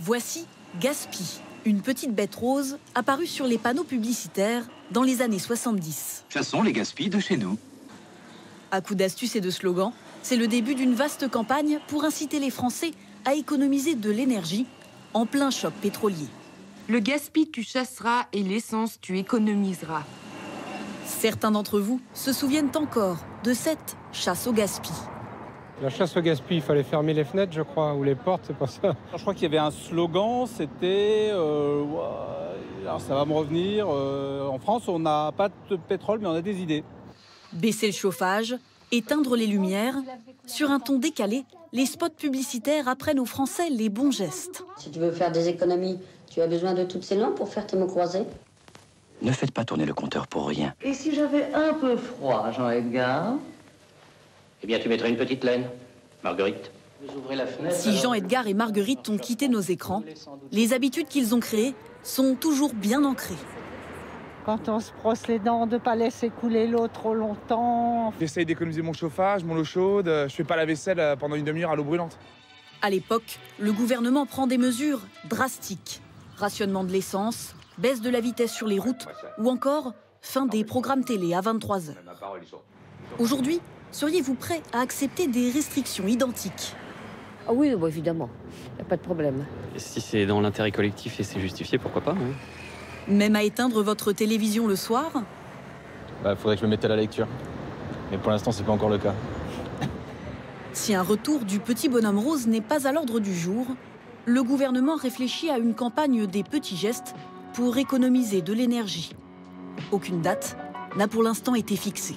Voici Gaspy, une petite bête rose apparue sur les panneaux publicitaires dans les années 70. Chassons les gaspilles de chez nous. À coup d'astuces et de slogans, c'est le début d'une vaste campagne pour inciter les Français à économiser de l'énergie en plein choc pétrolier. Le gaspille, tu chasseras et l'essence, tu économiseras. Certains d'entre vous se souviennent encore de cette chasse au gaspille. La chasse au gaspille, il fallait fermer les fenêtres, je crois, ou les portes, c'est pas ça. Je crois qu'il y avait un slogan, c'était alors ça va me revenir, en France on n'a pas de pétrole mais on a des idées. Baisser le chauffage, éteindre les lumières. Sur un ton décalé, les spots publicitaires apprennent aux Français les bons gestes. Si tu veux faire des économies, tu as besoin de toutes ces lampes pour faire tes mots croisés. Ne faites pas tourner le compteur pour rien. Et si j'avais un peu froid, Jean-Edgar? Eh bien, tu mettrais une petite laine, Marguerite. Vous ouvrez la fenêtre. Si Jean-Edgar et Marguerite ont quitté nos écrans, les habitudes qu'ils ont créées sont toujours bien ancrées. Quand on se brosse les dents, de ne pas laisser couler l'eau trop longtemps. J'essaye d'économiser mon chauffage, mon eau chaude. Je fais pas la vaisselle pendant une demi-heure à l'eau brûlante. À l'époque, le gouvernement prend des mesures drastiques. Rationnement de l'essence, baisse de la vitesse sur les routes ou encore fin des programmes télé à 23 h. Aujourd'hui, seriez-vous prêt à accepter des restrictions identiques? Ah oui, bon, évidemment, il n'y a pas de problème. Et si c'est dans l'intérêt collectif et c'est justifié, pourquoi pas, hein. Même à éteindre votre télévision le soir? Faudrait que je me mette à la lecture. Mais pour l'instant, c'est pas encore le cas. Si un retour du petit bonhomme rose n'est pas à l'ordre du jour, le gouvernement réfléchit à une campagne des petits gestes pour économiser de l'énergie. Aucune date n'a pour l'instant été fixée.